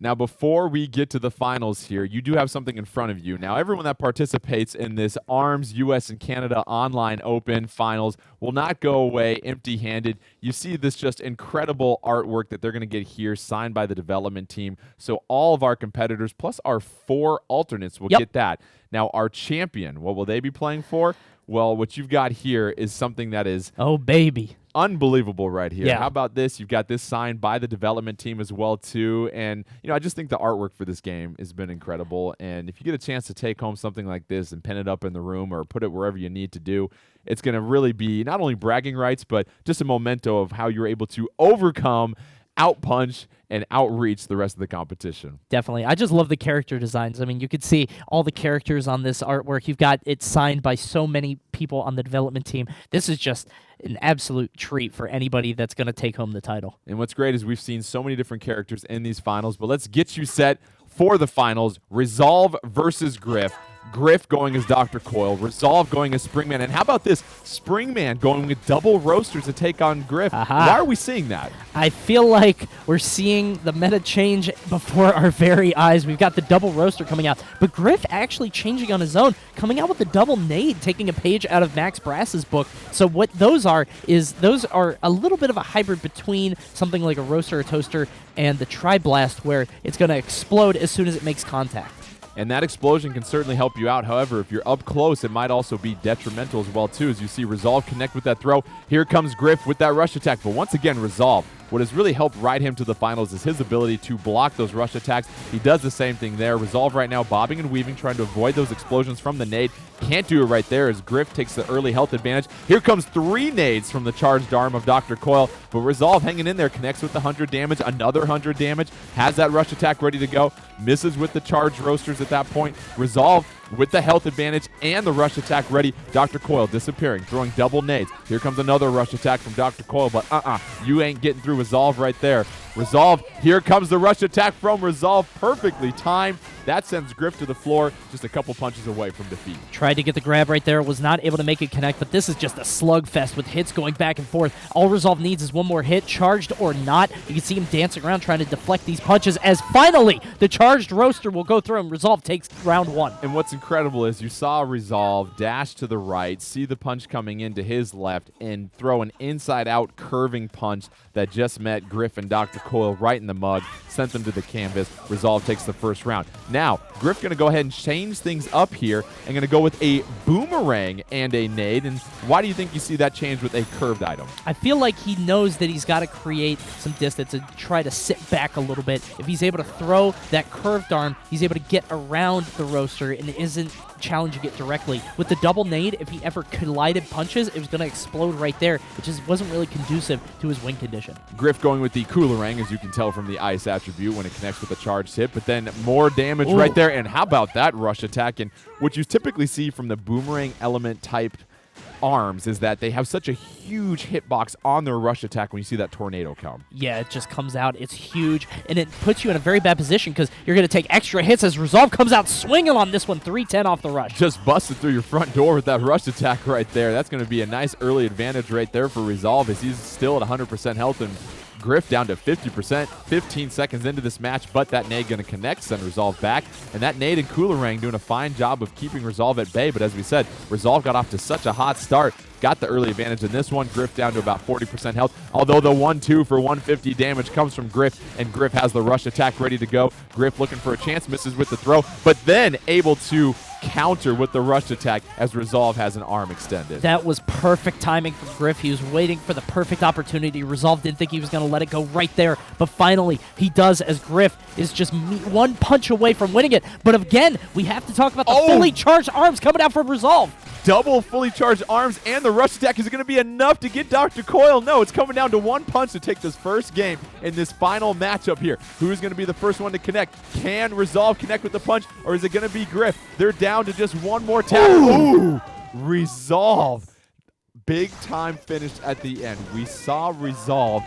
Now, before we get to the finals here, you do have something in front of you. Now, everyone that participates in this ARMS US and Canada Online Open Finals will not go away empty-handed. You see this just incredible artwork that they're going to get here signed by the development team. So all of our competitors, plus our 4 alternates, will get that. Now, our champion, what will they be playing for? Well, what you've got here is something that is... oh, baby. Unbelievable right here. Yeah. How about this? You've got this signed by the development team as well, too. And, I just think the artwork for this game has been incredible. And if you get a chance to take home something like this and pin it up in the room or put it wherever you need to do, it's going to really be not only bragging rights, but just a memento of how you're able to overcome, outpunch, and outreach the rest of the competition. Definitely. I just love the character designs. I mean, you could see all the characters on this artwork. You've got it signed by so many people on the development team. This is just an absolute treat for anybody that's going to take home the title. And what's great is we've seen so many different characters in these finals, but let's get you set for the finals. Resolve versus Gryff. Gryff going as Dr. Coil, Resolve going as Springman, and how about this? Springman going with double roasters to take on Gryff. Why are we seeing that? I feel like we're seeing the meta change before our very eyes. We've got the double roaster coming out, but Gryff actually changing on his own, coming out with the double nade, taking a page out of Max Brass's book. So what those are a little bit of a hybrid between something like a roaster or toaster and the Tri-Blast, where it's going to explode as soon as it makes contact. And that explosion can certainly help you out. However, if you're up close, it might also be detrimental as well, too, as you see Resolve connect with that throw. Here comes Gryff with that rush attack. But once again, Resolve, what has really helped ride him to the finals is his ability to block those rush attacks. He does the same thing there. Resolve right now bobbing and weaving, trying to avoid those explosions from the nade. Can't do it right there as Gryff takes the early health advantage. Here comes 3 nades from the charged arm of Dr. Coil, but Resolve hanging in there, connects with the 100 damage, another 100 damage, has that rush attack ready to go, misses with the charged roasters at that point. Resolve with the health advantage and the rush attack ready. Dr. Coil disappearing, throwing double nades. Here comes another rush attack from Dr. Coil, but you ain't getting through Resolve right there. Resolve, here comes the rush attack from Resolve, perfectly timed. That sends Gryff to the floor, just a couple punches away from defeat. Tried to get the grab right there, was not able to make it connect, but this is just a slugfest with hits going back and forth. All Resolve needs is one more hit, charged or not. You can see him dancing around trying to deflect these punches as finally the charged roaster will go through and Resolve takes round 1. And what's incredible is you saw Resolve dash to the right, see the punch coming into his left, and throw an inside-out curving punch that just met Gryff and Dr. Coil right in the mug, sent them to the canvas. Resolve takes the first round. Now, Gryff going to go ahead and change things up here and going to go with a boomerang and a nade. And why do you think you see that change with a curved item? I feel like he knows that he's got to create some distance and try to sit back a little bit. If he's able to throw that curved arm, he's able to get around the roaster and isn't challenging it directly. With the double nade, if he ever collided punches, it was going to explode right there. It just wasn't really conducive to his win condition. Gryff going with the Coolerang, as you can tell from the ice attribute when it connects with a charged hit, but then more damage right there. And how about that rush attack? And what you typically see from the boomerang element type arms is that they have such a huge hitbox on their rush attack when you see that tornado come. Yeah, it just comes out. It's huge, and it puts you in a very bad position because you're going to take extra hits as Resolve comes out swinging on this one, 310 off the rush. Just busted through your front door with that rush attack right there. That's going to be a nice early advantage right there for Resolve as he's still at 100% health and Gryff down to 50%, 15 seconds into this match, but that nade going to connect, send Resolve back. And that nade and Coolerang doing a fine job of keeping Resolve at bay. But as we said, Resolve got off to such a hot start, got the early advantage in this one. Gryff down to about 40% health, although the 1-2 for 150 damage comes from Gryff, and Gryff has the rush attack ready to go. Gryff looking for a chance, misses with the throw, but then able to counter with the rush attack as Resolve has an arm extended. That was perfect timing from Gryff. He was waiting for the perfect opportunity. Resolve didn't think he was going to let it go right there, but finally he does, as Gryff is just one punch away from winning it. But again, we have to talk about the fully charged arms coming out from Resolve. Double fully charged arms and the rush attack. Is it going to be enough to get Dr. Coil? No, it's coming down to one punch to take this first game in this final matchup here. Who's going to be the first one to connect? Can Resolve connect with the punch, or is it going to be Gryff? They're down to just one more tap. Ooh! Resolve. Big time finish at the end. We saw Resolve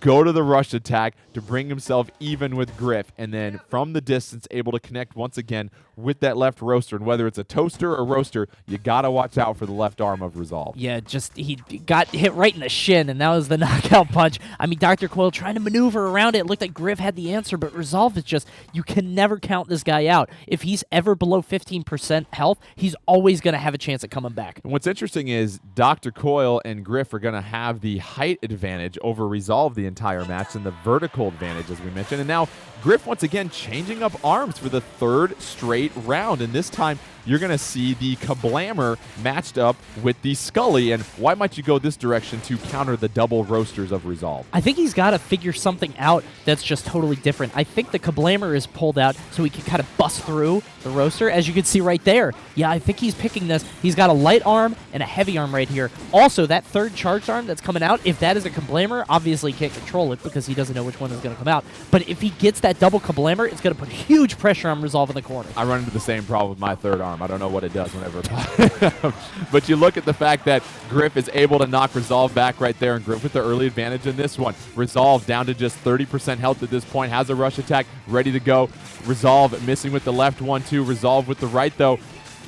go to the rush attack to bring himself even with Gryff, and then from the distance able to connect once again with that left roaster. And whether it's a toaster or roaster, you got to watch out for the left arm of Resolve. Yeah, just he got hit right in the shin, and that was the knockout punch. I mean, Dr. Coyle trying to maneuver around it. It looked like Gryff had the answer, but Resolve is just, you can never count this guy out. If he's ever below 15% health, he's always going to have a chance at coming back. And what's interesting is Dr. Coyle and Gryff are going to have the height advantage over Resolve the entire match and the vertical advantage, as we mentioned. And now Gryff once again changing up arms for the third straight round, and this time you're going to see the Kablammer matched up with the Scully. And why might you go this direction to counter the double roasters of Resolve? I think he's got to figure something out that's just totally different. I think the Kablammer is pulled out so he can kind of bust through the roaster, as you can see right there. Yeah, I think he's picking this. He's got a light arm and a heavy arm right here. Also, that third charged arm that's coming out, if that is a Kablammer, obviously he can't control it because he doesn't know which one is going to come out. But if he gets that double Kablammer, it's going to put huge pressure on Resolve in the corner. I run into the same problem with my third arm. I don't know what it does whenever but you look at the fact that Gryff is able to knock Resolve back right there, and Gryff with the early advantage in this one. Resolve down to just 30% health at this point, has a rush attack ready to go. Resolve missing with the left one, too. Resolve with the right, though.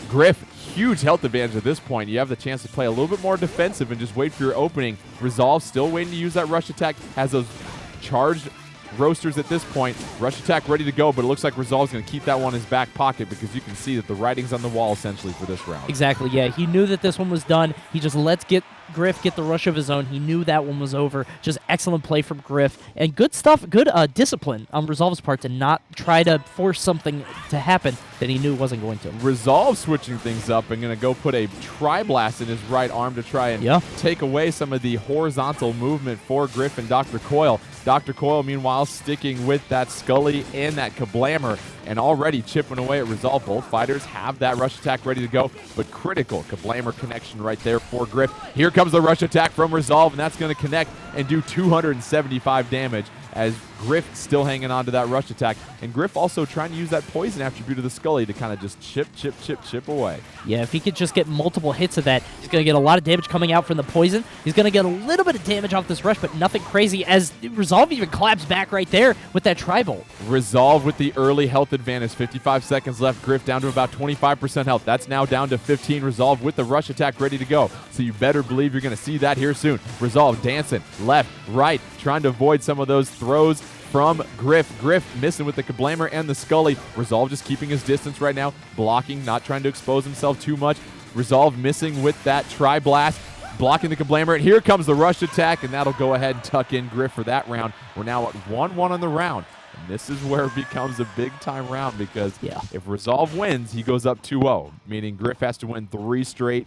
Gryff, huge health advantage at this point. You have the chance to play a little bit more defensive and just wait for your opening. Resolve still waiting to use that rush attack, has those charged roasters at this point. Rush attack ready to go, but it looks like Resolve's going to keep that one in his back pocket because you can see that the writing's on the wall essentially for this round. Exactly, yeah. He knew that this one was done. He just lets Gryff get the rush of his own. He knew that one was over. Just excellent play from Gryff. And good stuff, good discipline on Resolve's part to not try to force something to happen that he knew wasn't going to. Resolve switching things up and going to go put a Tri-Blast in his right arm to try and take away some of the horizontal movement for Gryff and Dr. Coyle. Dr. Coyle, meanwhile, sticking with that Scully and that Kablammer and already chipping away at Resolve. Both fighters have that rush attack ready to go, but critical Kablammer connection right there for Gryff. Here comes the rush attack from Resolve, and that's going to connect and do 275 damage as Gryff still hanging on to that rush attack. And Gryff also trying to use that poison attribute of the Scully to kind of just chip away. Yeah, if he could just get multiple hits of that, he's going to get a lot of damage coming out from the poison. He's going to get a little bit of damage off this rush, but nothing crazy, as Resolve even collapsed back right there with that Tri-Bolt. Resolve with the early health advantage. 55 seconds left. Gryff down to about 25% health. That's now down to 15. Resolve with the rush attack ready to go. So you better believe you're going to see that here soon. Resolve dancing left, right, trying to avoid some of those throws from Gryff. Gryff missing with the Kablammer and the Scully. Resolve just keeping his distance right now, blocking, not trying to expose himself too much. Resolve missing with that Tri-Blast, blocking the Kablammer. And here comes the rush attack, and that'll go ahead and tuck in Gryff for that round. We're now at 1-1 on the round. And this is where it becomes a big-time round because if Resolve wins, he goes up 2-0, meaning Gryff has to win 3 straight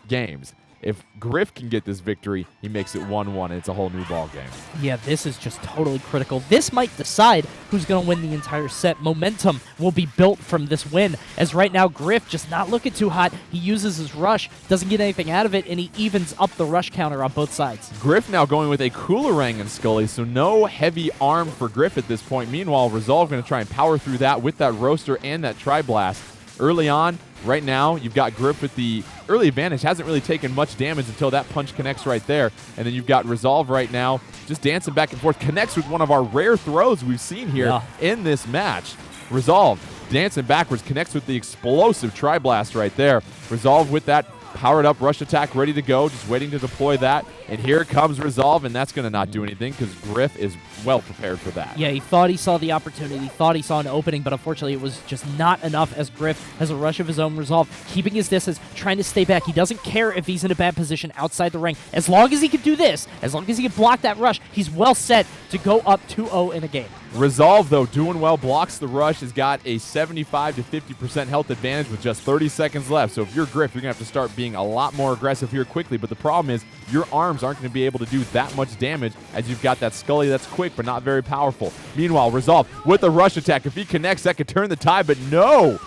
games. If Gryff can get this victory, he makes it 1-1, and it's a whole new ball game. Yeah, this is just totally critical. This might decide who's going to win the entire set. Momentum will be built from this win, as right now Gryff just not looking too hot. He uses his rush, doesn't get anything out of it, and he evens up the rush counter on both sides. Gryff now going with a Coolerang and Scully, so no heavy arm for Gryff at this point. Meanwhile, Resolve going to try and power through that with that roaster and that Tri-Blast. Early on, right now, you've got Gryff with the early advantage. Hasn't really taken much damage until that punch connects right there. And then you've got Resolve right now just dancing back and forth. Connects with one of our rare throws we've seen here in this match. Resolve dancing backwards. Connects with the explosive Tri-Blast right there. Resolve with that powered up rush attack ready to go. Just waiting to deploy that. And here comes Resolve, and that's going to not do anything because Gryff is well prepared for that. Yeah, he thought he saw the opportunity, thought he saw an opening, but unfortunately it was just not enough as Gryff has a rush of his own. Resolve keeping his distance, trying to stay back. He doesn't care if he's in a bad position outside the ring. As long as he can do this, as long as he can block that rush, he's well set to go up 2-0 in a game. Resolve, though, doing well, blocks the rush, has got a 75 to 50% health advantage with just 30 seconds left. So if you're Gryff, you're going to have to start being a lot more aggressive here quickly. But the problem is your arms aren't going to be able to do that much damage as you've got that Scully that's quick but not very powerful. Meanwhile, Resolve with the rush attack. If he connects, that could turn the tide, but no!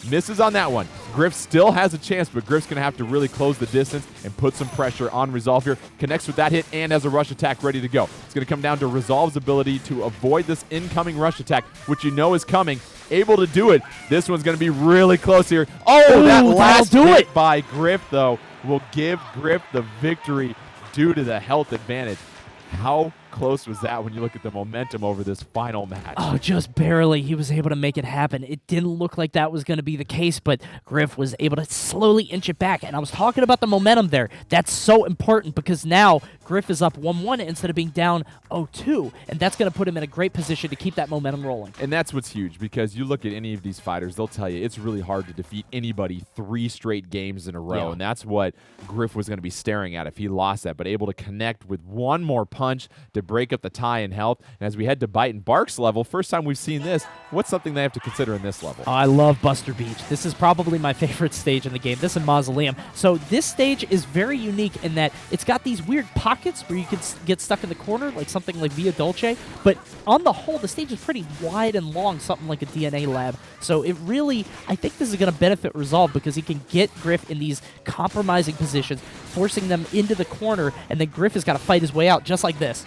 Misses on that one. Gryff still has a chance, but Gryff's going to have to really close the distance and put some pressure on Resolve here. Connects with that hit and has a rush attack ready to go. It's going to come down to Resolve's ability to avoid this incoming rush attack, which you know is coming. Able to do it. This one's going to be really close here. Oh, that last hit by Gryff, though, will give Gryff the victory due to the health advantage. How close was that when you look at the momentum over this final match? Oh, just barely. He was able to make it happen. It didn't look like that was going to be the case, but Gryff was able to slowly inch it back. And I was talking about the momentum there. That's so important because now Gryff is up 1-1 instead of being down 0-2, and that's going to put him in a great position to keep that momentum rolling. And that's what's huge, because you look at any of these fighters, they'll tell you it's really hard to defeat anybody 3 straight games in a row, and that's what Gryff was going to be staring at if he lost that, but able to connect with one more punch to break up the tie in health. And as we head to Bite and Bark's level, first time we've seen this, what's something they have to consider in this level? Oh, I love Buster Beach. This is probably my favorite stage in the game, this and Mausoleum. So this stage is very unique in that it's got these weird pockets where you can get stuck in the corner, like something like Via Dolce, but on the whole, the stage is pretty wide and long, something like a DNA lab. So it really, I think this is going to benefit Resolve because he can get Gryff in these compromising positions, forcing them into the corner, and then Gryff has got to fight his way out just like this.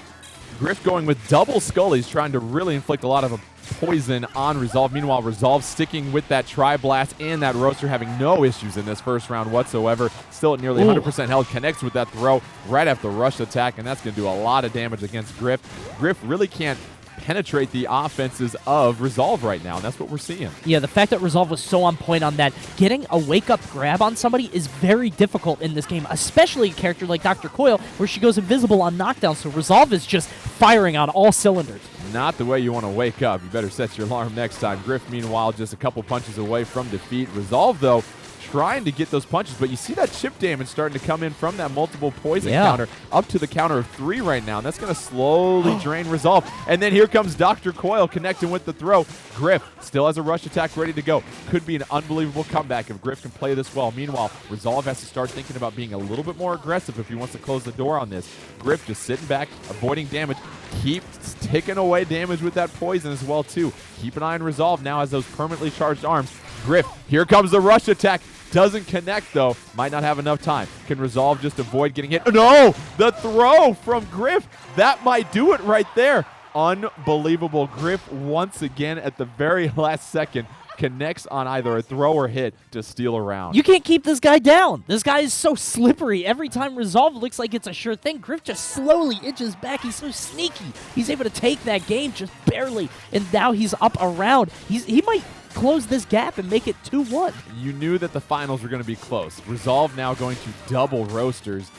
Gryff going with double Scullies, trying to really inflict a lot of poison on Resolve. Meanwhile, Resolve sticking with that Tri-Blast and that Roaster, having no issues in this first round whatsoever. Still at nearly 100% health, connects with that throw right after the rush attack, and that's going to do a lot of damage against Gryff. Gryff really can't penetrate the offenses of Resolve right now, and that's what we're seeing. Yeah, the fact that Resolve was so on point on that, getting a wake-up grab on somebody is very difficult in this game, especially a character like Dr. Coil, where she goes invisible on knockdown, so Resolve is just firing on all cylinders. Not the way you want to wake up. You better set your alarm next time. Gryff, meanwhile, just a couple punches away from defeat. Resolve, though, trying to get those punches, but you see that chip damage starting to come in from that multiple poison counter up to the counter of 3 right now, and that's going to slowly drain Resolve. And then here comes Dr. Coil connecting with the throw. Gryff still has a rush attack ready to go. Could be an unbelievable comeback if Gryff can play this well. Meanwhile, Resolve has to start thinking about being a little bit more aggressive if he wants to close the door on this. Gryff just sitting back, avoiding damage, keeps ticking away damage with that poison as well, too. Keep an eye on Resolve now as those permanently charged arms. Gryff, here comes the rush attack. Doesn't connect, though. Might not have enough time. Can Resolve just avoid getting hit? No! The throw from Gryff. That might do it right there. Unbelievable. Gryff, once again, at the very last second, connects on either a throw or hit to steal a round. You can't keep this guy down. This guy is so slippery. Every time Resolve looks like it's a sure thing, Gryff just slowly inches back. He's so sneaky. He's able to take that game just barely, and now he's up around. He might close this gap and make it 2-1. You knew that the finals were going to be close. Resolve now going to double Roasters.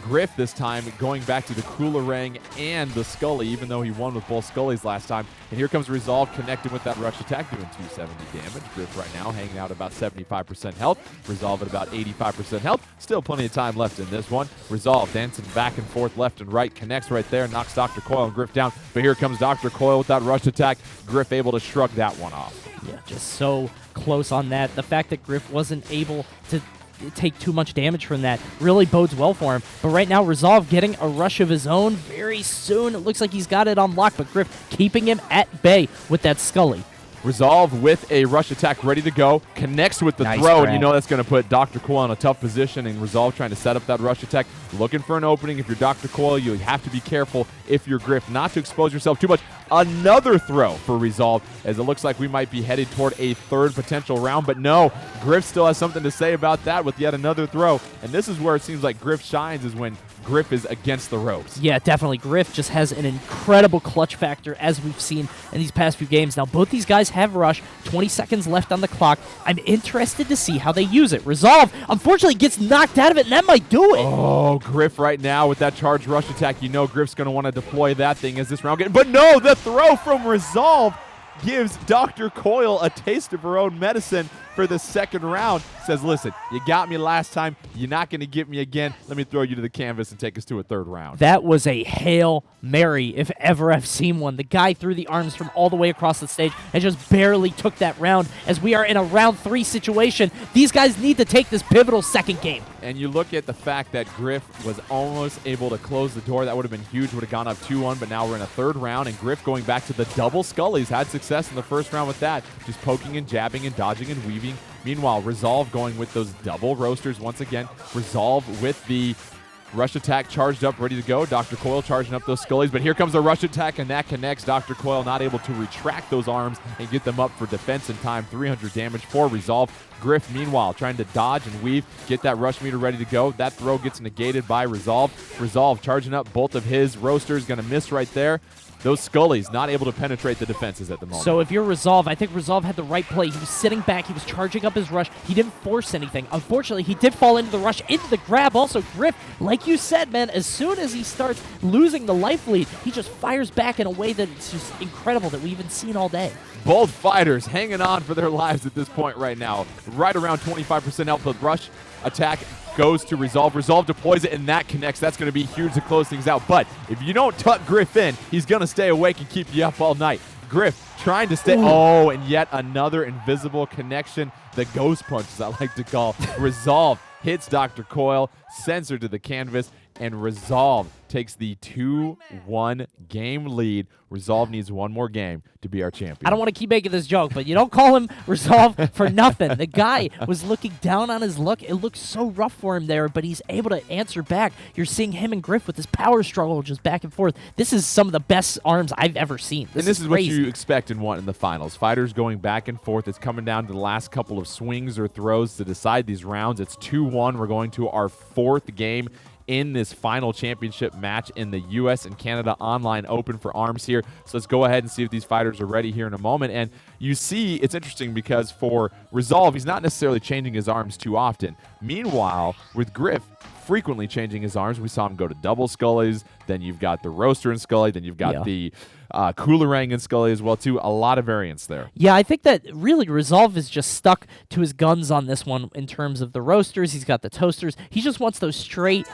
Gryff this time going back to the Coolerang and the Scully, even though he won with both Scullies last time. And here comes Resolve connecting with that rush attack, doing 270 damage. Gryff right now hanging out about 75% health. Resolve at about 85% health. Still plenty of time left in this one. Resolve dancing back and forth, left and right, connects right there, knocks Dr. Coil and Gryff down. But here comes Dr. Coil with that rush attack. Gryff able to shrug that one off. Yeah, just so close on that. The fact that Gryff wasn't able to take too much damage from that really bodes well for him. But right now, Resolve getting a rush of his own very soon. It looks like he's got it on lock, but Gryff keeping him at bay with that Scully. Resolve with a rush attack ready to go, connects with the throw, and you know that's going to put Dr. Coil in a tough position, and Resolve trying to set up that rush attack, looking for an opening. If you're Dr. Coil, you have to be careful if you're Gryff not to expose yourself too much. Another throw for Resolve, as it looks like we might be headed toward a third potential round, but no, Gryff still has something to say about that with yet another throw, and this is where it seems like Gryff shines, is when Gryff is against the ropes. Yeah, definitely. Gryff just has an incredible clutch factor, as we've seen in these past few games. Now, both these guys have rush. 20 seconds left on the clock. I'm interested to see how they use it. Resolve, unfortunately, gets knocked out of it, and that might do it. Oh, Gryff right now with that charge rush attack. You know Griff's going to want to deploy that thing as this round gets. But no, the throw from Resolve gives Dr. Coil a taste of her own medicine for the second round. Says, listen, you got me last time. You're not going to get me again. Let me throw you to the canvas and take us to a third round. That was a Hail Mary, if ever I've seen one. The guy threw the arms from all the way across the stage and just barely took that round, as we are in a round 3 situation. These guys need to take this pivotal second game. And you look at the fact that Gryff was almost able to close the door. That would have been huge. Would have gone up 2-1, but now we're in a third round, and Gryff going back to the double Scullies. Had success in the first round with that. Just poking and jabbing and dodging and weaving. Meanwhile, Resolve going with those double Roasters once again. Resolve with the Rush attack charged up, ready to go. Dr. Coil charging up those Scullies, but here comes the rush attack, and that connects. Dr. Coil not able to retract those arms and get them up for defense in time. 300 damage for Resolve. Gryff, meanwhile, trying to dodge and weave, get that rush meter ready to go. That throw gets negated by Resolve. Resolve charging up both of his roasters, going to miss right there. Those Scullies not able to penetrate the defenses at the moment. So if you're Resolve, I think Resolve had the right play. He was sitting back. He was charging up his rush. He didn't force anything. Unfortunately, he did fall into the rush, into the grab. Also, Gryff, like you said, man, as soon as he starts losing the life lead, he just fires back in a way that it's just incredible that we haven't seen all day. Both fighters hanging on for their lives at this point right now. Right around 25% health with rush attack goes to Resolve. Resolve deploys it, and that connects. That's going to be huge to close things out. But if you don't tuck Gryff in, he's going to stay awake and keep you up all night. Gryff trying to stay. Ooh. Oh, and yet another invisible connection. The ghost punch, as I like to call. Resolve hits Dr. Coil, sends her to the canvas, and Resolve takes the 2-1 game lead. Resolve needs one more game to be our champion. I don't want to keep making this joke, but you don't call him Resolve for nothing. The guy was looking down on his luck. It looked so rough for him there, but he's able to answer back. You're seeing him and Gryff with this power struggle just back and forth. This is some of the best arms I've ever seen. This is what you expect and want in the finals. Fighters going back and forth. It's coming down to the last couple of swings or throws to decide these rounds. It's 2-1. We're going to our fourth game in this final championship match in the U.S. and Canada Online Open for Arms here. So let's go ahead and see if these fighters are ready here in a moment. And you see, it's interesting because for Resolve, he's not necessarily changing his arms too often. Meanwhile, with Gryff, frequently changing his arms. We saw him go to double Scullies, then you've got the Roaster and Scully, then you've got the Coolerang and Scully as well, too. A lot of variance there. Yeah, I think that really Resolve is just stuck to his guns on this one in terms of the Roasters. He's got the Toasters. He just wants those straight,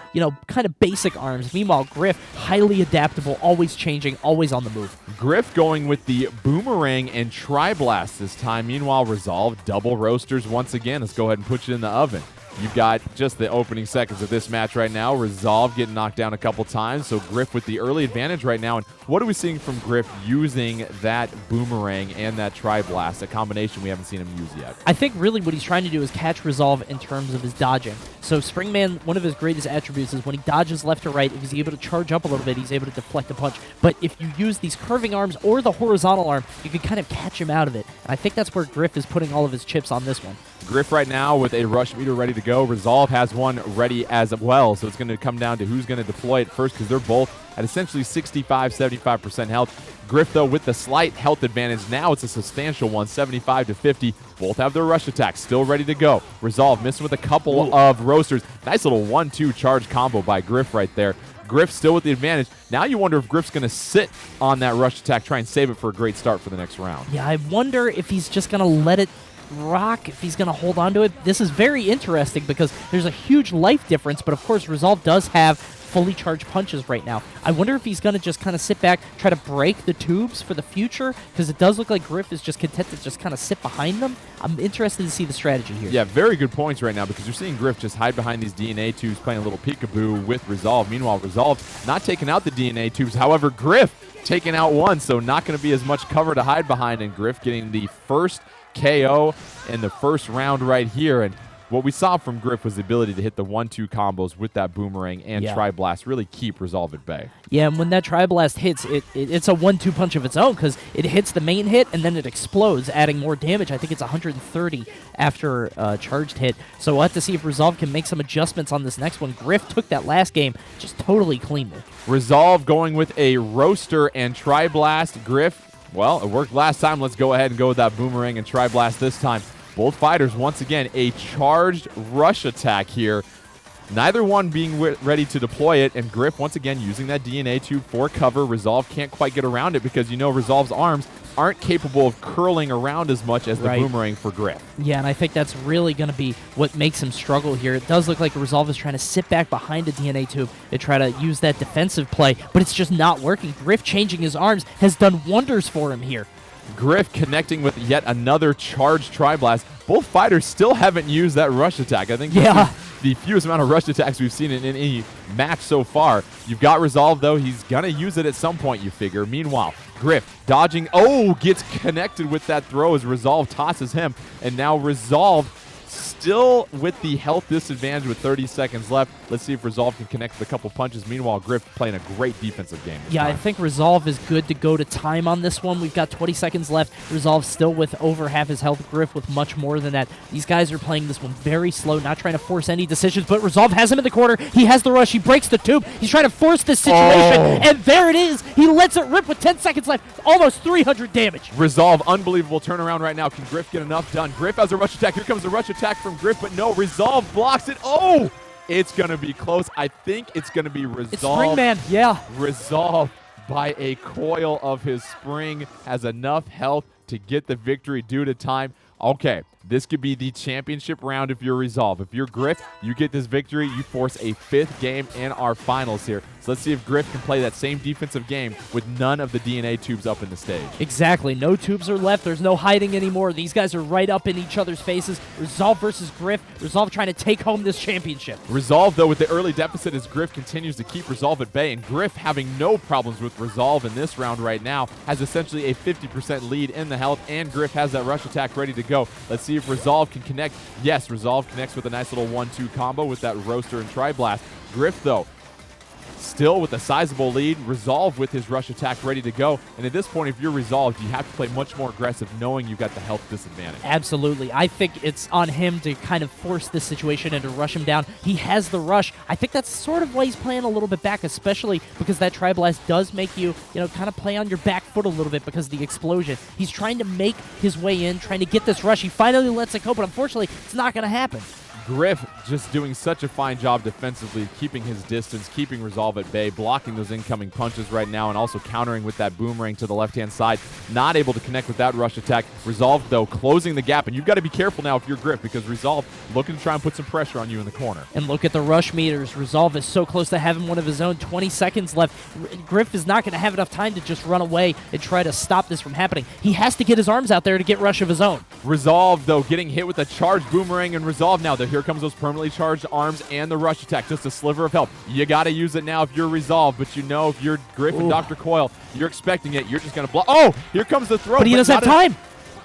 kind of basic arms. Meanwhile, Gryff, highly adaptable, always changing, always on the move. Gryff going with the Boomerang and Tri-Blast this time. Meanwhile, Resolve, double Roasters once again. Let's go ahead and put it in the oven. You've got just the opening seconds of this match right now. Resolve getting knocked down a couple times, so Gryff with the early advantage right now. And what are we seeing from Gryff using that Boomerang and that Tri-Blast, a combination we haven't seen him use yet? I think really what he's trying to do is catch Resolve in terms of his dodging. So Springman, one of his greatest attributes is when he dodges left or right, if he's able to charge up a little bit, he's able to deflect a punch. But if you use these curving arms or the horizontal arm, you can kind of catch him out of it. And I think that's where Gryff is putting all of his chips on this one. Gryff right now with a rush meter ready to go. Resolve has one ready as well, so it's going to come down to who's going to deploy it first because they're both at essentially 65, 75% health. Gryff, though, with the slight health advantage. Now it's a substantial one, 75 to 50. Both have their rush attacks still ready to go. Resolve missing with a couple of Roasters. Nice little 1-2 charge combo by Gryff right there. Gryff still with the advantage. Now you wonder if Griff's going to sit on that rush attack, try and save it for a great start for the next round. Yeah, I wonder if he's just going to let it rock, if he's going to hold on to it. This is very interesting because there's a huge life difference, but of course Resolve does have fully charged punches right now. I wonder if he's going to just kind of sit back, try to break the tubes for the future, because it does look like Gryff is just content to just kind of sit behind them. I'm interested to see the strategy here. Yeah, very good points right now because you're seeing Gryff just hide behind these DNA tubes, playing a little peekaboo with Resolve. Meanwhile, Resolve not taking out the DNA tubes. However, Gryff taking out one, so not going to be as much cover to hide behind, and Gryff getting the first KO in the first round right here. And what we saw from Gryff was the ability to hit the 1-2 combos with that Boomerang and Tri-Blast, really keep Resolve at bay. Yeah, and when that Tri-Blast hits, it's a 1-2 punch of its own because it hits the main hit and then it explodes, adding more damage. I think it's 130 after a charged hit. So we'll have to see if Resolve can make some adjustments on this next one. Gryff took that last game just totally cleanly. Resolve going with a Roaster and Tri-Blast. Gryff, well, it worked last time. Let's go ahead and go with that Boomerang and Tri-Blast this time. Both fighters, once again, a charged rush attack here. Neither one being ready to deploy it, and Gryff, once again, using that DNA tube for cover. Resolve can't quite get around it because Resolve's arms aren't capable of curling around as much as the Boomerang for Gryff. Yeah, and I think that's really going to be what makes him struggle here. It does look like Resolve is trying to sit back behind a DNA tube to try to use that defensive play, but it's just not working. Gryff changing his arms has done wonders for him here. Gryff connecting with yet another charged Tri-Blast. Both fighters still haven't used that rush attack. I think the fewest amount of rush attacks we've seen in any match so far. You've got Resolve, though. He's going to use it at some point, you figure. Meanwhile, Gryff dodging. Oh, gets connected with that throw as Resolve tosses him. And now Resolve still with the health disadvantage with 30 seconds left. Let's see if Resolve can connect with a couple punches. Meanwhile, Gryff playing a great defensive game. Yeah, I think Resolve is good to go to time on this one. We've got 20 seconds left. Resolve still with over half his health. Gryff with much more than that. These guys are playing this one very slow, not trying to force any decisions, but Resolve has him in the corner. He has the rush. He breaks the tube. He's trying to force this situation, and there it is. He lets it rip with 10 seconds left. Almost 300 damage. Resolve, unbelievable turnaround right now. Can Gryff get enough done? Gryff has a rush attack. Here comes the rush attack from Gryff, but no, Resolve blocks it. Oh! It's going to be close. I think it's going to be Resolve. It's Springman, yeah. Resolve by a coil of his spring has enough health to get the victory due to time. Okay, this could be the championship round if you're Resolve. If you're Gryff, you get this victory. You force a 5th game in our finals here. So let's see if Gryff can play that same defensive game with none of the DNA tubes up in the stage. Exactly. No tubes are left. There's no hiding anymore. These guys are right up in each other's faces. Resolve versus Gryff. Resolve trying to take home this championship. Resolve, though, with the early deficit as Gryff continues to keep Resolve at bay. And Gryff, having no problems with Resolve in this round right now, has essentially a 50% lead in the health. And Gryff has that rush attack ready to go. Let's see if Resolve can connect. Yes, Resolve connects with a nice little 1-2 combo with that Roaster and Tri-Blast. Gryff, though, still with a sizable lead. Resolve with his rush attack ready to go. And at this point, if you're Resolved, you have to play much more aggressive knowing you've got the health disadvantage. Absolutely. I think it's on him to kind of force this situation and to rush him down. He has the rush. I think that's sort of why he's playing a little bit back, especially because that Tri-Blast does make you, kind of play on your back foot a little bit because of the explosion. He's trying to make his way in, trying to get this rush. He finally lets it go, but unfortunately, it's not going to happen. Gryff just doing such a fine job defensively, keeping his distance, keeping Resolve at bay, blocking those incoming punches right now, and also countering with that boomerang to the left-hand side. Not able to connect with that rush attack. Resolve, though, closing the gap. And you've got to be careful now if you're Gryff, because Resolve looking to try and put some pressure on you in the corner. And look at the rush meters. Resolve is so close to having one of his own. 20 seconds left. Gryff is not going to have enough time to just run away and try to stop this from happening. He has to get his arms out there to get rush of his own. Resolve, though, getting hit with a charged boomerang, and Resolve now. Here comes those permanently charged arms and the rush attack. Just a sliver of health. You got to use it now if you're Resolve, but if you're Gryff and Dr. Coil, you're expecting it. You're just going to block. Oh, here comes the throw. But he doesn't have time.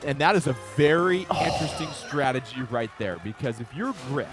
And that is a very interesting strategy right there, because if you're Gryff,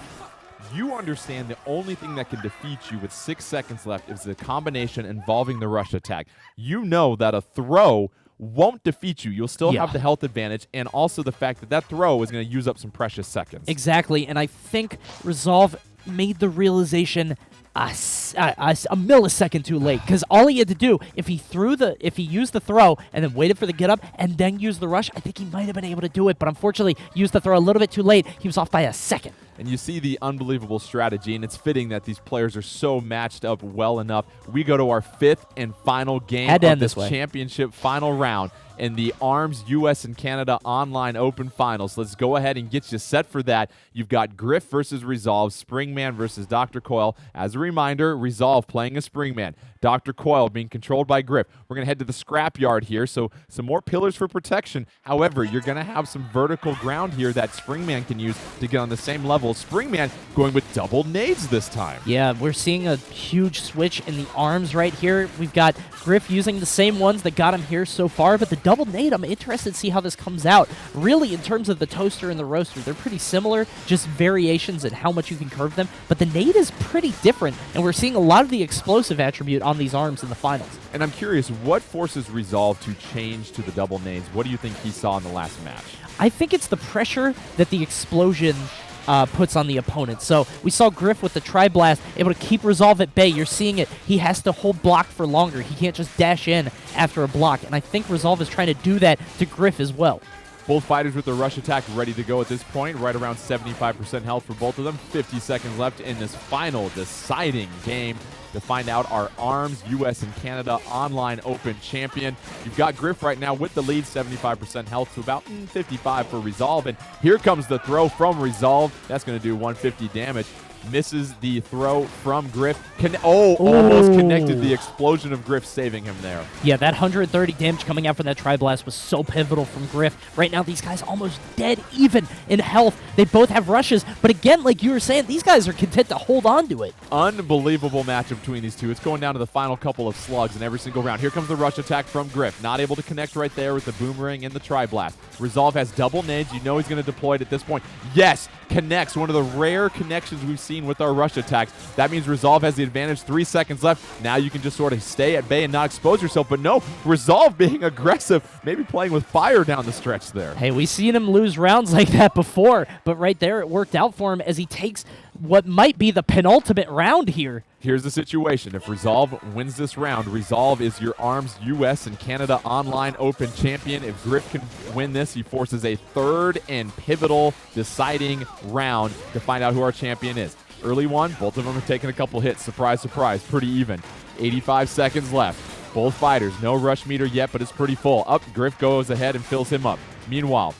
you understand the only thing that can defeat you with 6 seconds left is the combination involving the rush attack. You know that a throw won't defeat you. You'll still have the health advantage, and also the fact that that throw is going to use up some precious seconds. Exactly, and I think Resolve made the realization a millisecond too late, because all he had to do, if he used the throw and then waited for the get up and then used the rush, I think he might have been able to do it, but unfortunately used the throw a little bit too late. He was off by a second. And you see the unbelievable strategy, and it's fitting that these players are so matched up well enough. We go to our 5th and final game of this championship final round in the ARMS US and Canada Online Open Finals. Let's go ahead and get you set for that. You've got Gryff versus Resolve, Springman versus Dr. Coil. As a reminder, Resolve playing a Springman, Dr. Coil being controlled by Gryff. We're going to head to the scrapyard here, so some more pillars for protection. However, you're going to have some vertical ground here that Springman can use to get on the same level. Springman going with double nades this time. Yeah, we're seeing a huge switch in the arms right here. We've got Gryff using the same ones that got him here so far, but the double nade, I'm interested to see how this comes out. Really, in terms of the toaster and the roaster, they're pretty similar, just variations in how much you can curve them, but the nade is pretty different, and we're seeing a lot of the explosive attribute on these arms in the finals. And I'm curious, what forces Resolve to change to the double nades? What do you think he saw in the last match? I think it's the pressure that the explosion puts on the opponent. So we saw Gryff with the Tri-Blast able to keep Resolve at bay. You're seeing it. He has to hold block for longer. He can't just dash in after a block. And I think Resolve is trying to do that to Gryff as well. Both fighters with the rush attack ready to go at this point. Right around 75% health for both of them. 50 seconds left in this final deciding game to find out our ARMS US and Canada Online Open champion. You've got Gryff right now with the lead, 75% health to about 55 for Resolve. And here comes the throw from Resolve. That's going to do 150 damage. Misses the throw from Gryff. Almost connected the explosion of Gryff, saving him there. Yeah, that 130 damage coming out from that Tri-Blast was so pivotal from Gryff. Right now, these guys almost dead even in health. They both have rushes, but again, like you were saying, these guys are content to hold on to it. Unbelievable matchup between these two. It's going down to the final couple of slugs in every single round. Here comes the rush attack from Gryff. Not able to connect right there with the boomerang and the Tri-Blast. Resolve has double nades. You know he's going to deploy it at this point. Yes, connects, one of the rare connections we've seen with our rush attacks. That means Resolve has the advantage, 3 seconds left. Now you can just sort of stay at bay and not expose yourself, but no, Resolve being aggressive, maybe playing with fire down the stretch there. Hey, we've seen him lose rounds like that before, but right there it worked out for him as he takes what might be the penultimate round here. Here's the situation. If Resolve wins this round, Resolve is your ARMS US and Canada Online Open champion. If Gryff can win this, he forces a third and pivotal deciding round to find out who our champion is. Early one, both of them have taken a couple hits. Surprise, surprise, pretty even. 85 seconds left. Both fighters, no rush meter yet, but it's pretty full. Up, Gryff goes ahead and fills him up. Meanwhile,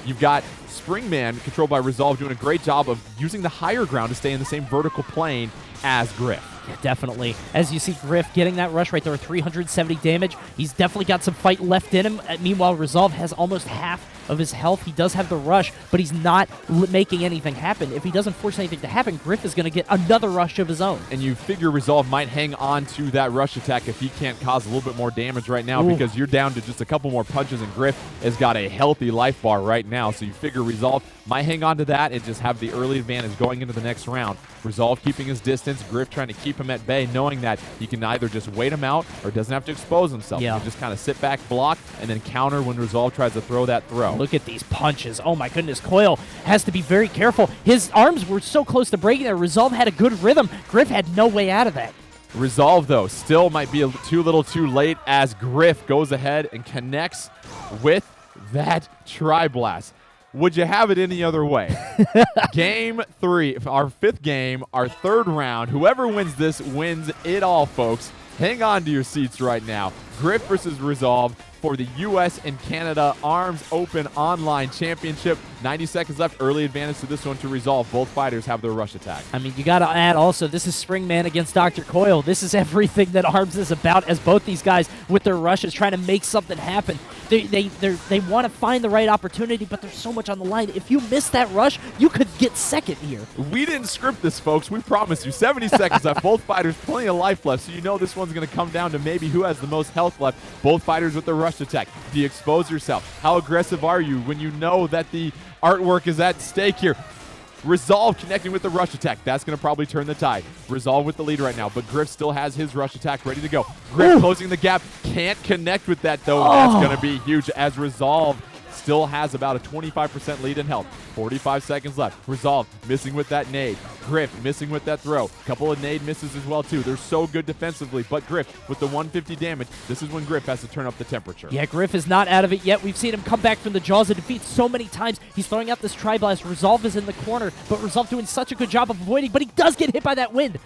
you've got Springman, controlled by Resolve, doing a great job of using the higher ground to stay in the same vertical plane as Gryff. Yeah, definitely. As you see Gryff getting that rush right there, 370 damage. He's definitely got some fight left in him. Meanwhile, Resolve has almost half of his health. He does have the rush, but he's not making anything happen. If he doesn't force anything to happen, Gryff is going to get another rush of his own. And you figure Resolve might hang on to that rush attack if he can't cause a little bit more damage right now, because you're down to just a couple more punches, and Gryff has got a healthy life bar right now. So you figure Resolve might hang on to that and just have the early advantage going into the next round. Resolve keeping his distance, Gryff trying to keep him at bay, knowing that he can either just wait him out or doesn't have to expose himself. Yeah. He can just kind of sit back, block, and then counter when Resolve tries to throw that throw. Look at these punches. Oh my goodness. Coil has to be very careful. His arms were so close to breaking there. Resolve had a good rhythm. Gryff had no way out of that. Resolve, though, still might be too little too late as Gryff goes ahead and connects with that Tri-Blast. Would you have it any other way? Game 3, our 5th game, our 3rd round. Whoever wins this wins it all, folks. Hang on to your seats right now. Gryff versus Resolve for the U.S. and Canada ARMS Open Online Championship. 90 seconds left. Early advantage to this one to Resolve. Both fighters have their rush attack. I mean, you got to add also, this is Springman against Dr. Coil. This is everything that ARMS is about, as both these guys with their rushes trying to make something happen. They want to find the right opportunity, but there's so much on the line. If you miss that rush, you could get second here. We didn't script this, folks. We promise you. 70 seconds left. Both fighters plenty of life left, so you know this one's going to come down to maybe who has the most health left. Both fighters with their rush attack. Do you expose yourself? How aggressive are you when you know that the artwork is at stake here? Resolve connecting with the rush attack. That's going to probably turn the tide. Resolve with the lead right now, but Gryff still has his rush attack ready to go. Gryff closing the gap. Can't connect with that, though. That's going to be huge as Resolve still has about a 25% lead in health. 45 seconds left. Resolve missing with that nade. Gryff missing with that throw. Couple of nade misses as well, too. They're so good defensively, but Gryff with the 150 damage, this is when Gryff has to turn up the temperature. Yeah, Gryff is not out of it yet. We've seen him come back from the jaws of defeat so many times. He's throwing out this Tri-Blast. Resolve is in the corner, but Resolve doing such a good job of avoiding, but he does get hit by that wind.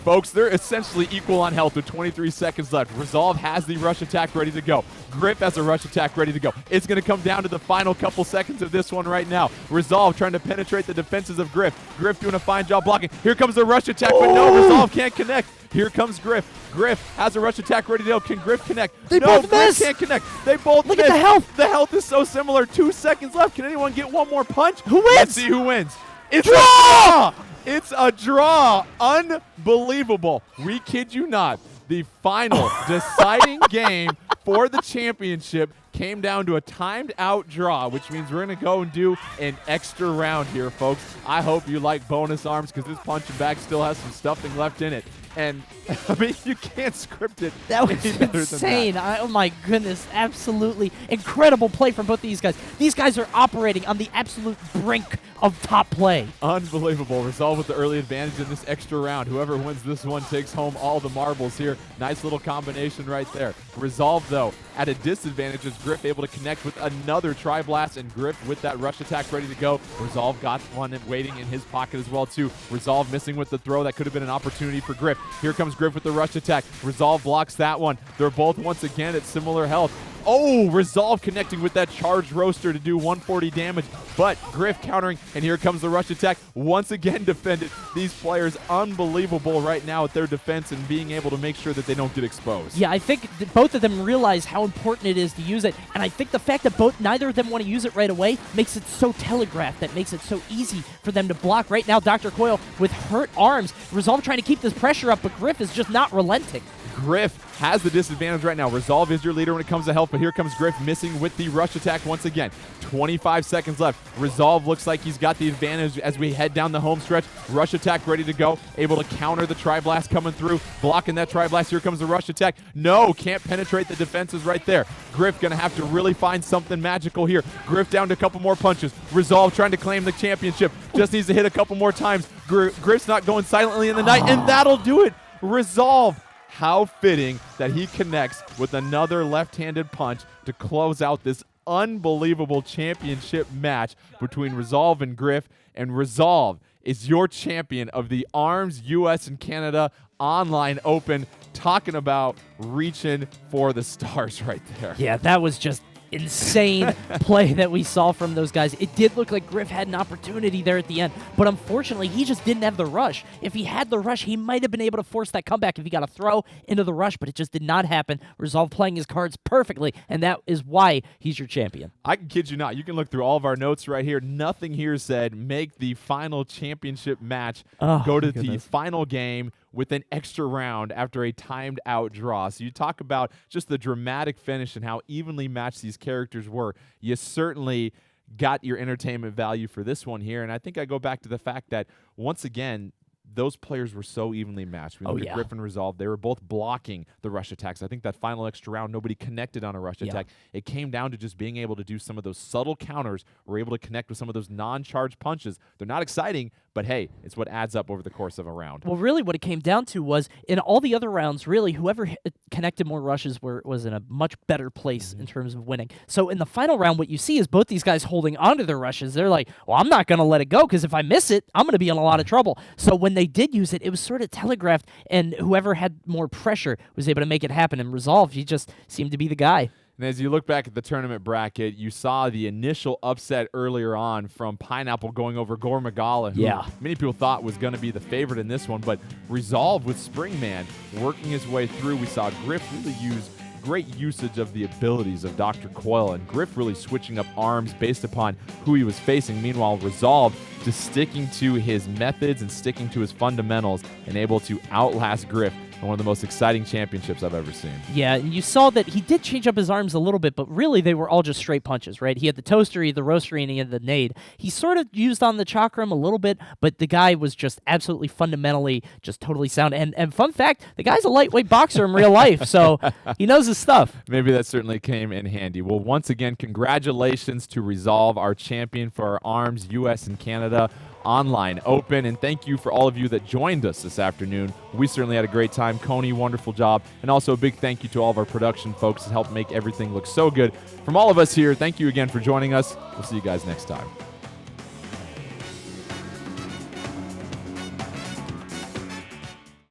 Folks, they're essentially equal on health with 23 seconds left. Resolve has the rush attack ready to go. Gryff has a rush attack ready to go. It's going to come down to the final couple seconds of this one right now. Resolve trying to penetrate the defenses of Gryff. Gryff doing a fine job blocking. Here comes the rush attack, but no, Resolve can't connect. Here comes Gryff. Gryff has a rush attack ready to go. Can Gryff connect? They both miss. Gryff can't connect. They both Look miss. at the health. The health is so similar. 2 seconds left. Can anyone get one more punch? Who wins? Let's see who wins. It's a draw! It's a draw. Unbelievable. We kid you not. The final deciding game for the championship came down to a timed out draw, which means we're going to go and do an extra round here, folks. I hope you like bonus arms because this punching bag still has some stuffing left in it. And, I mean, you can't script it. That was insane. Oh, my goodness. Absolutely incredible play from both these guys. These guys are operating on the absolute brink of top play. Unbelievable. Resolve with the early advantage in this extra round. Whoever wins this one takes home all the marbles here. Nice little combination right there. Resolve, though, at a disadvantage as Gryff able to connect with another Tri-Blast, and Gryff with that rush attack ready to go. Resolve got one waiting in his pocket as well, too. Resolve missing with the throw. That could have been an opportunity for Gryff. Here comes Gryff with the rush attack. Resolve blocks that one. They're both once again at similar health. Oh, Resolve connecting with that charged roaster to do 140 damage, but Gryff countering, and here comes the rush attack. Once again defended. These players unbelievable right now at their defense and being able to make sure that they don't get exposed. Yeah, I think both of them realize how important it is to use it, and I think the fact that neither of them want to use it right away makes it so telegraphed, that makes it so easy for them to block. Right now, Dr. Coil with hurt arms. Resolve trying to keep this pressure up, but Gryff is just not relenting. Gryff has the disadvantage right now. Resolve is your leader when it comes to health, but here comes Gryff missing with the rush attack once again. 25 seconds left. Resolve looks like he's got the advantage as we head down the home stretch. Rush attack ready to go. Able to counter the Tri-Blast coming through. Blocking that Tri-Blast. Here comes the rush attack. No, can't penetrate the defenses right there. Gryff going to have to really find something magical here. Gryff down to a couple more punches. Resolve trying to claim the championship. Just needs to hit a couple more times. Gryff's not going silently in the night, and that'll do it. Resolve. How fitting that he connects with another left-handed punch to close out this unbelievable championship match between Resolve and Gryff. And Resolve is your champion of the ARMS US and Canada Online Open. Talking about reaching for the stars right there. Yeah, that was just insane play that we saw from those guys. It did look like Gryff had an opportunity there at the end, but unfortunately, he just didn't have the rush. If he had the rush, he might have been able to force that comeback if he got a throw into the rush, but it just did not happen. Resolve playing his cards perfectly, and that is why he's your champion. I can kid you not. You can look through all of our notes right here. Nothing here said make the final championship match go to the final game with an extra round after a timed out draw. So you talk about just the dramatic finish and how evenly matched these characters were. You certainly got your entertainment value for this one here. And I think I go back to the fact that, once again, those players were so evenly matched. We look at Gryff and Resolve. They were both blocking the rush attacks. I think that final extra round, nobody connected on a rush attack. It came down to just being able to do some of those subtle counters. We're able to connect with some of those non-charged punches. They're not exciting, but hey, it's what adds up over the course of a round. Well, really what it came down to was, in all the other rounds, really, whoever connected more rushes was in a much better place in terms of winning. So in the final round, what you see is both these guys holding onto their rushes. They're like, well, I'm not going to let it go, because if I miss it, I'm going to be in a lot of trouble. So when they did use it, it was sort of telegraphed, and whoever had more pressure was able to make it happen. And Resolve, he just seemed to be the guy. And as you look back at the tournament bracket, you saw the initial upset earlier on from Pineapple going over Gore Magala, who many people thought was going to be the favorite in this one. But Resolve with Springman working his way through. We saw Gryff really use great usage of the abilities of Dr. Coil, and Gryff really switching up arms based upon who he was facing. Meanwhile, Resolve just sticking to his methods and sticking to his fundamentals and able to outlast Gryff in one of the most exciting championships I've ever seen. Yeah, and you saw that he did change up his arms a little bit, but really they were all just straight punches, right? He had the toaster, he had the roastery, and he had the nade. He sort of used on the chakram a little bit, but the guy was just absolutely fundamentally just totally sound. And fun fact, the guy's a lightweight boxer in real life, so he knows his stuff. Maybe that certainly came in handy. Well, once again, congratulations to Resolve, our champion for our ARMS US and Canada Online Open, and thank you for all of you that joined us this afternoon. We certainly had a great time. Coney, wonderful job, and also a big thank you to all of our production folks that helped make everything look so good. From all of us here, thank you again for joining us. We'll see you guys next time.